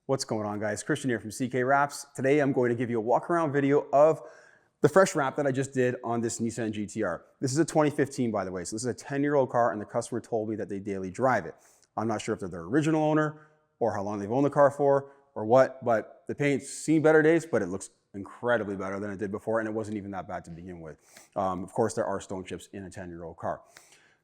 What's going on, guys? Christian here from CK Wraps. Today I'm going to give you a walk around video of the fresh wrap that I just did on this Nissan GTR. This is a 2015, by the way, so this is a 10-year-old car, and the customer told me that they daily drive it. I'm not sure if they're their original owner or how long they've owned the car for or what, but the paint's seen better days, but it looks incredibly better than it did before, and it wasn't even that bad to begin with. Of course, there are stone chips in a 10-year-old car.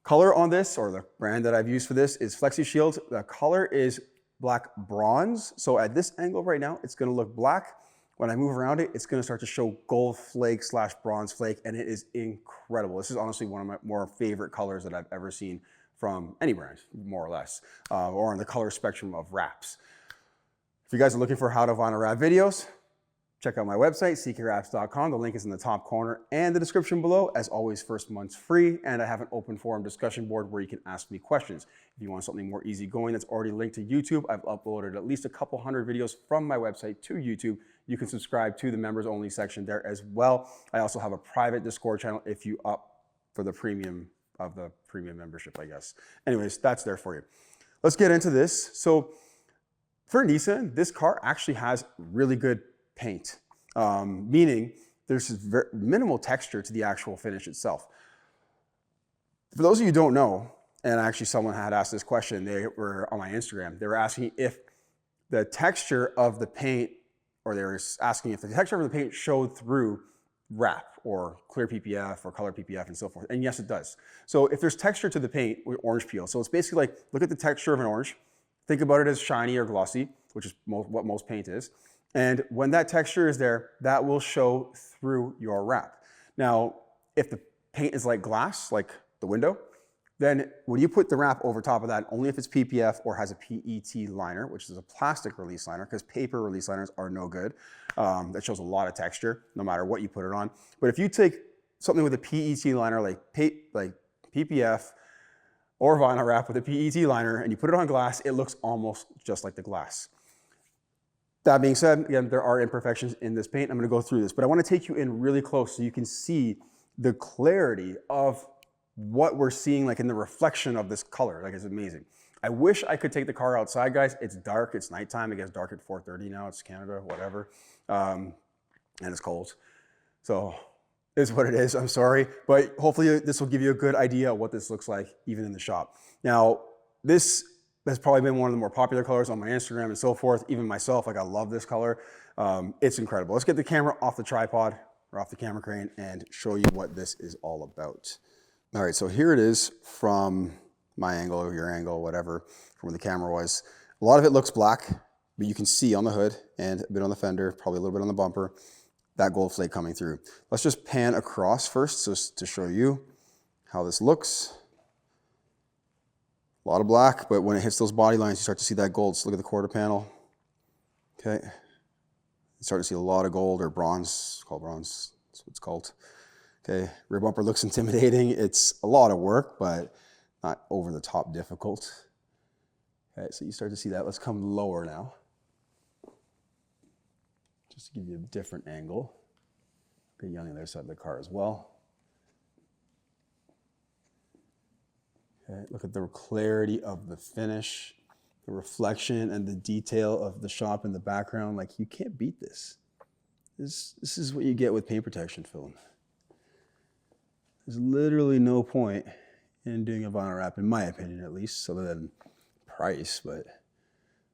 Color on this, or the brand that I've used for this, is Flexishield. The color is black bronze. So at this angle right now, it's gonna look black. When I move around it, it's gonna start to show gold flake / bronze flake, and it is incredible. This is honestly one of my more favorite colors that I've ever seen from any brand, more or less, or on the color spectrum of wraps. If you guys are looking for how to vinyl wrap videos, check out my website, ckwraps.com. The link is in the top corner and the description below. As always, first month's free, and I have an open forum discussion board where you can ask me questions. If you want something more easygoing that's already linked to YouTube, I've uploaded at least a couple hundred videos from my website to YouTube. You can subscribe to the members only section there as well. I also have a private Discord channel if you opt for the premium membership, I guess. Anyways, that's there for you. Let's get into this. So for Nissan, this car actually has really good paint, meaning there's very minimal texture to the actual finish itself. For those of you who don't know, and actually someone had asked this question, they were on my Instagram, they were asking if the texture of the paint, or they were asking if the texture of the paint showed through wrap or clear PPF or color PPF and so forth. And yes, it does. So if there's texture to the paint with orange peel, so it's basically like, look at the texture of an orange, think about it as shiny or glossy, which is what most paint is. And when that texture is there, that will show through your wrap. Now, if the paint is like glass, like the window, then when you put the wrap over top of that, only if it's PPF or has a PET liner, which is a plastic release liner, because paper release liners are no good. That shows a lot of texture, no matter what you put it on. But if you take something with a PET liner, like PPF or vinyl wrap with a PET liner, and you put it on glass, it looks almost just like the glass. That being said, again, there are imperfections in this paint. I'm gonna go through this, but I wanna take you in really close so you can see the clarity of what we're seeing, like in the reflection of this color. Like, it's amazing. I wish I could take the car outside, guys. It's dark, it's nighttime. It gets dark at 4:30 now. It's Canada, whatever. And it's cold. So it is what it is, I'm sorry. But hopefully this will give you a good idea of what this looks like even in the shop. Now, this has probably been one of the more popular colors on my Instagram and so forth. Even myself, like, I love this color. It's incredible. Let's get the camera off the tripod or off the camera crane and show you what this is all about. All right, so here it is from my angle or your angle, whatever, from where the camera was. A lot of it looks black, but you can see on the hood and a bit on the fender, probably a little bit on the bumper, that gold flake coming through. Let's just pan across first just to show you how this looks. A lot of black, but when it hits those body lines, you start to see that gold. So look at the quarter panel. Okay. You start to see a lot of gold, or bronze. It's called bronze. That's what it's called. Okay. Rear bumper looks intimidating. It's a lot of work, but not over the top difficult. Okay, so you start to see that. Let's come lower now, just to give you a different angle. Okay, on the other side of the car as well. Okay, look at the clarity of the finish, the reflection and the detail of the shop in the background. Like, you can't beat this. This is what you get with paint protection film. There's literally no point in doing a vinyl wrap, in my opinion at least, other than price, but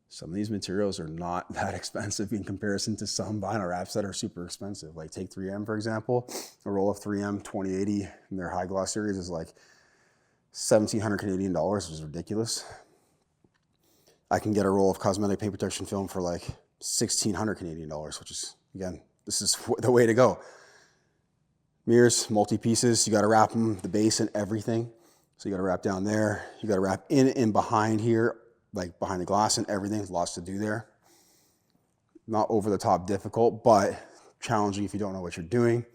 some of these materials are not that expensive in comparison to some vinyl wraps that are super expensive. Like, take 3M, for example. A roll of 3M 2080 in their high gloss series is like 1,700 Canadian dollars, which is ridiculous. I can get a roll of cosmetic paint protection film for like 1,600 Canadian dollars, which is, again, this is the way to go. Mirrors, multi-pieces, you gotta wrap them, the base and everything. So you gotta wrap down there, you gotta wrap in and behind here, like behind the glass and everything. There's lots to do there. Not over the top difficult, but challenging if you don't know what you're doing.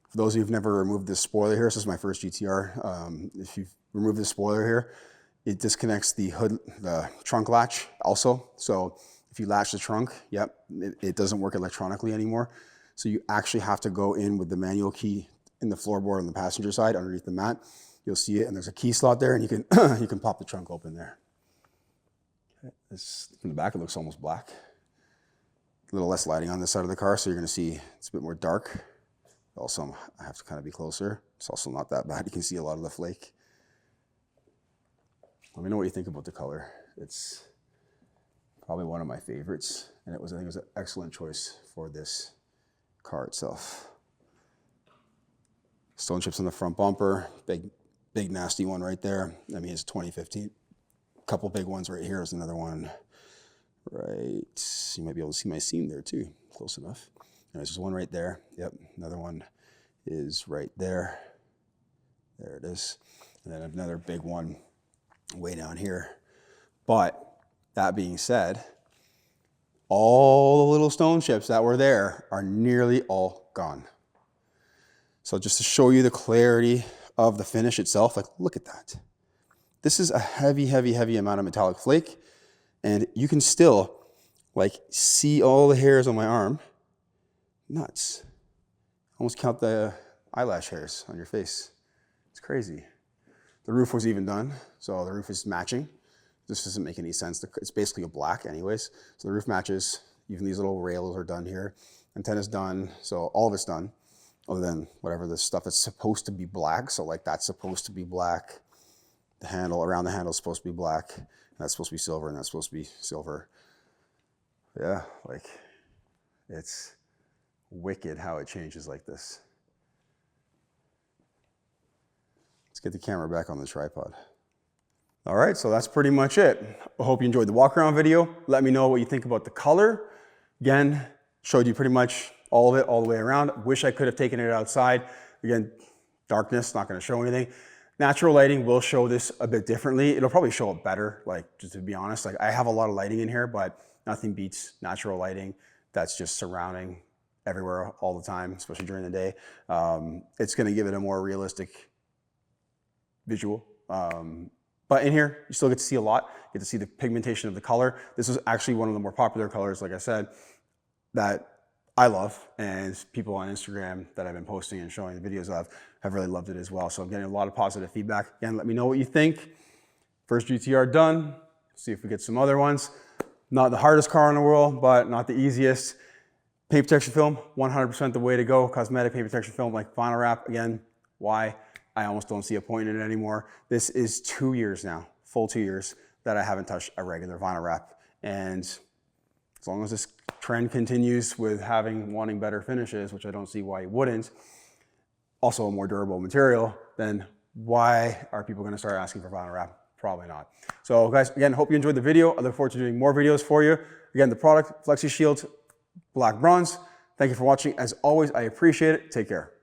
For those of you who've never removed this spoiler here, this is my first GTR. If you've removed this spoiler here, it disconnects the hood, the trunk latch also. So if you latch the trunk, yep, it doesn't work electronically anymore. So you actually have to go in with the manual key in the floorboard on the passenger side underneath the mat. You'll see it, and there's a key slot there, and you can you can pop the trunk open there. From the back, it looks almost black. A little less lighting on this side of the car, so you're gonna see it's a bit more dark. Also, I have to kind of be closer. It's also not that bad. You can see a lot of the flake. Let me know what you think about the color. It's probably one of my favorites, and I think it was an excellent choice for this car itself. Stone chips on the front bumper, big nasty one right there. I mean, it's 2015. A couple big ones right here. There's another one right. You might be able to see my seam there too. Close enough. There's one right there. Yep, another one is right there. There it is. And then another big one way down here. But that being said, all the little stone chips that were there are nearly all gone. So just to show you the clarity of the finish itself, like look at that. This is a heavy amount of metallic flake, and you can still like see all the hairs on my arm. Nuts. Almost count the eyelash hairs on your face. It's crazy. The roof was even done, so the roof is matching. This doesn't make any sense. It's basically a black anyways. So the roof matches. Even these little rails are done here. Antenna's done, so all of it's done. Other than whatever the stuff that's supposed to be black. So like that's supposed to be black. The handle, around the handle is supposed to be black. And that's supposed to be silver, and that's supposed to be silver. Yeah, like it's wicked how it changes like this. Let's get the camera back on the tripod. All right, so that's pretty much it. I hope you enjoyed the walk around video. Let me know what you think about the color. Again, showed you pretty much all of it all the way around. Wish I could have taken it outside. Again, darkness, not gonna show anything. Natural lighting will show this a bit differently. It'll probably show it better, like just to be honest. Like I have a lot of lighting in here, but nothing beats natural lighting that's just surrounding everywhere all the time, especially during the day. It's gonna give it a more realistic visual. But in here, you still get to see a lot. You get to see the pigmentation of the color. This is actually one of the more popular colors, like I said, that I love, and people on Instagram that I've been posting and showing the videos of have really loved it as well. So I'm getting a lot of positive feedback. Again, let me know what you think. First GTR done. See if we get some other ones. Not the hardest car in the world, but not the easiest. Paint protection film, 100% the way to go. Cosmetic paint protection film like vinyl wrap. Again, why? I almost don't see a point in it anymore. This is 2 years now, full 2 years, that I haven't touched a regular vinyl wrap. And as long as this trend continues with wanting better finishes, which I don't see why you wouldn't, also a more durable material, then why are people gonna start asking for vinyl wrap? Probably not. So guys, again, hope you enjoyed the video. I look forward to doing more videos for you. Again, the product, Flexishield Black Bronze. Thank you for watching. As always, I appreciate it. Take care.